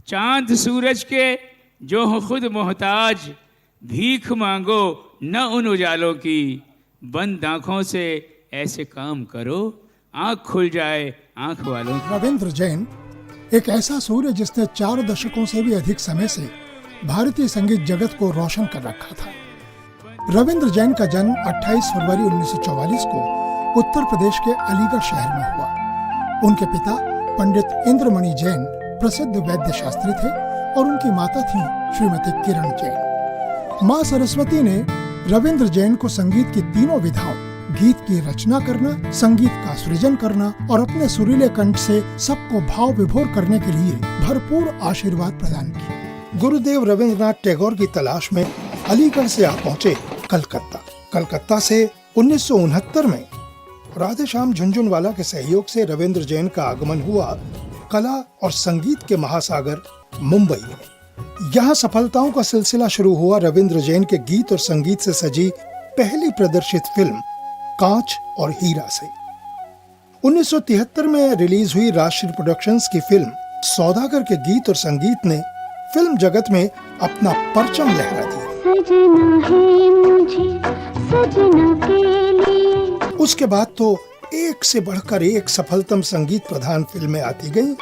चांद सूरज के जो हो खुद मोहताज, भीख मांगो न उन उजालों की, बंद आंखों से ऐसे काम करो आंख खुल जाए आंख वालों की। रविंद्र जैन एक ऐसा सूर्य जिसने 4 दशकों से भी अधिक समय से भारतीय संगीत जगत को रोशन कर रखा था। रविंद्र जैन का जन्म 28 फरवरी 1944 को उत्तर प्रदेश के अलीगढ़ शहर में हुआ। उनके पिता पंडित इंद्रमणि जैन प्रसिद्ध वैद्य शास्त्री थे और उनकी माता थी श्रीमती किरण जैन। माँ सरस्वती ने रविंद्र जैन को संगीत की तीनों विधाओं, गीत की रचना करना, संगीत का सृजन करना और अपने सुरीले कंठ से सबको भाव विभोर करने के लिए भरपूर आशीर्वाद प्रदान किया। गुरुदेव रविंद्रनाथ टैगोर की तलाश में अलीगढ़ से आ पहुँचे कलकत्ता से 1969 में राधेश्याम झुनझुनवाला के सहयोग से रविंद्र जैन का आगमन हुआ कला और संगीत के महासागर मुंबई में। यहाँ सफलताओं का सिलसिला शुरू हुआ रविंद्र जैन के गीत और संगीत से सजी पहली प्रदर्शित फिल्म कांच और हीरा से। 1973 में रिलीज हुई राजश्री प्रोडक्शंस की फिल्म सौदागर के गीत और संगीत ने फिल्म जगत में अपना परचम लहरा दिया। सजना है मुझे सजना के लिए। उसके बाद तो एक से बढ़कर एक सफलतम संगीत प्रधान फिल्में आती गईं।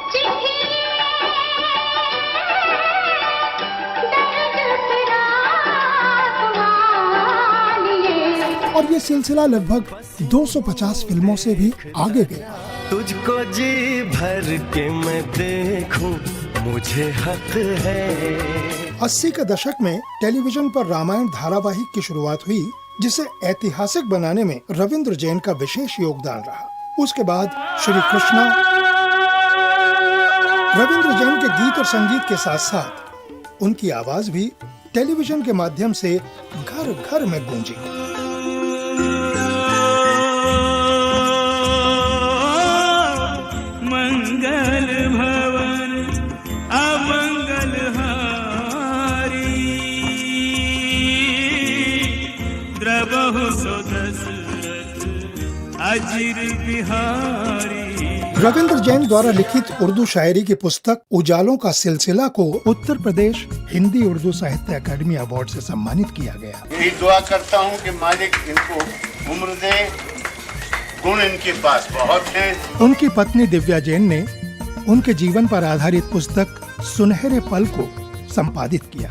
और ये सिलसिला लगभग 250 फिल्मों से भी आगे गया। तुझको जी भर के मैं देखूं, मुझे हक है। 80 के दशक में टेलीविजन पर रामायण धारावाहिक की शुरुआत हुई, जिसे ऐतिहासिक बनाने में रविंद्र जैन का विशेष योगदान रहा। उसके बाद श्री कृष्णा। रविंद्र जैन के गीत और संगीत के साथ साथ उनकी आवाज भी टेलीविजन के माध्यम से घर घर में गूंजी। मंगल भवन अमंगल हारी, द्रवहु सो दशरथ अजिर बिहारी। रविंद्र जैन द्वारा लिखित उर्दू शायरी की पुस्तक उजालों का सिलसिला को उत्तर प्रदेश हिंदी उर्दू साहित्य अकादमी अवार्ड से सम्मानित किया गया। यही दुआ करता हूँ कि मालिक इनको उम्र दे, गुण इनके पास बहुत हैं। उनकी पत्नी दिव्या जैन ने उनके जीवन पर आधारित पुस्तक सुनहरे पल को संपादित किया।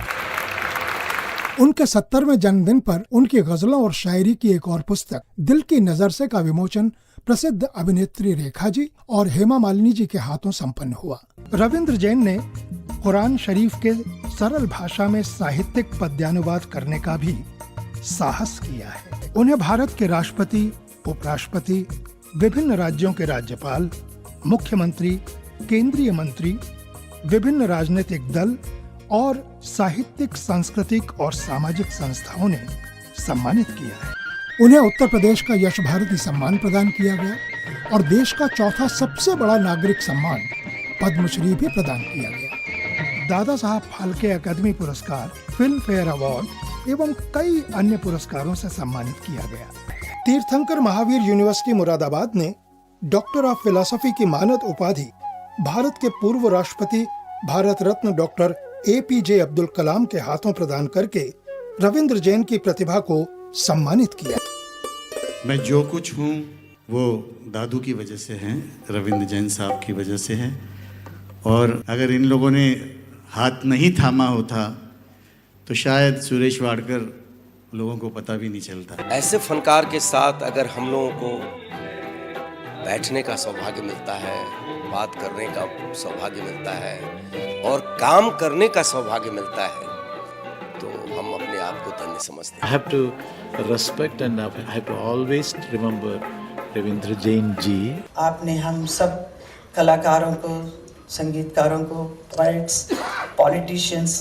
उनके 70वें जन्मदिन पर उनकी गजलों और शायरी की एक और पुस्तक दिल की नजर से का विमोचन प्रसिद्ध अभिनेत्री रेखा जी और हेमा मालिनी जी के हाथों संपन्न हुआ। रविंद्र जैन ने कुरान शरीफ के सरल भाषा में साहित्यिक पद्यानुवाद करने का भी साहस किया है। उन्हें भारत के राष्ट्रपति, उपराष्ट्रपति, विभिन्न राज्यों के राज्यपाल, मुख्यमंत्री, केंद्रीय मंत्री, विभिन्न राजनीतिक दल और साहित्यिक, सांस्कृतिक और सामाजिक संस्थाओं ने सम्मानित किया है। उन्हें उत्तर प्रदेश का यश भारती सम्मान प्रदान किया गया और देश का चौथा सबसे बड़ा नागरिक सम्मान पद्मश्री भी प्रदान किया गया। दादा साहब फाल्के अकादमी पुरस्कार, फिल्म फेयर अवार्ड एवं कई अन्य पुरस्कारों से सम्मानित किया गया। तीर्थंकर महावीर यूनिवर्सिटी मुरादाबाद ने डॉक्टर ऑफ फिलॉसफी की मानद उपाधि भारत के पूर्व राष्ट्रपति भारत रत्न डॉक्टर APJ अब्दुल कलाम के हाथों प्रदान करके रविंद्र जैन की प्रतिभा को सम्मानित किया। मैं जो कुछ हूँ वो दादू की वजह से है, रविंद्र जैन साहब की वजह से है। और अगर इन लोगों ने हाथ नहीं थामा होता तो शायद सुरेश वाडकर लोगों को पता भी नहीं चलता। ऐसे फनकार के साथ अगर हम लोगों को बैठने का सौभाग्य मिलता है, बात करने का सौभाग्य मिलता है और काम करने का सौभाग्य मिलता है, तो हम अपने आप को धन्य समझते हैं। I have to respect and I have to always remember Ravindra Jain ji. आपने हम सब कलाकारों को, संगीतकारों को, पोएट्स, पॉलिटिशियंस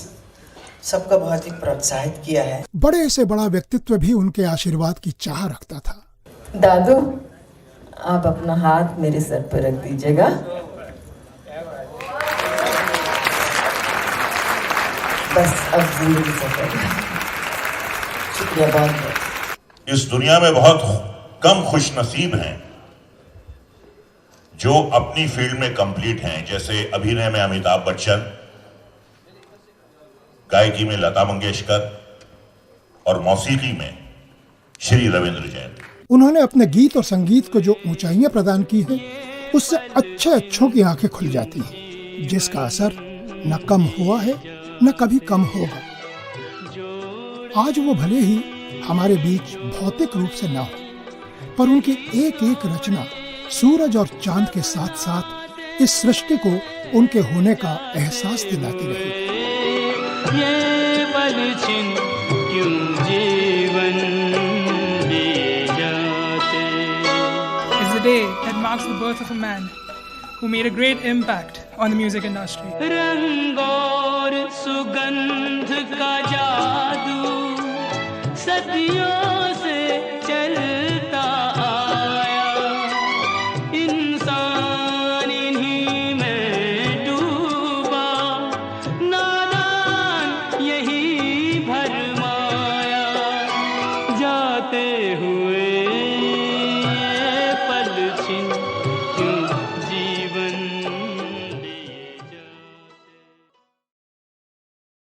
सबका बहुत ही प्रोत्साहित किया है। बड़े से बड़ा व्यक्तित्व भी उनके आशीर्वाद की चाह रखता था। दादू, आप अपना हाथ मेरे सर पर रख दीजिएगा। बस अब जिंदगी सफल। शुक्रिया बहुत बहुत। इस दुनिया में बहुत कम खुश नसीब हैं जो अपनी फील्ड में कंप्लीट हैं। जैसे अभिनय में अमिताभ बच्चन, गायकी में लता मंगेशकर और मौसीकी में श्री रविंद्र जैन। उन्होंने अपने गीत और संगीत को जो ऊंचाइयां प्रदान की है, उससे अच्छे अच्छों की आंखें खुल जाती हैं, जिसका असर न कम हुआ है न कभी कम होगा। आज वो भले ही हमारे बीच भौतिक रूप से न हो, पर उनकी एक एक रचना सूरज और चांद के साथ साथ इस सृष्टि को उनके होने का एहसास दिलाती रही। ये पल छिन क्यों जीवन दिए जाते। It's the day that marks the birth of a man who made a great impact on the music industry. रंग और सुगंध का जादू सदियों से चलता आया, इंसान इन्हीं में डूबा, नादान यही भरमाया, जाते हुए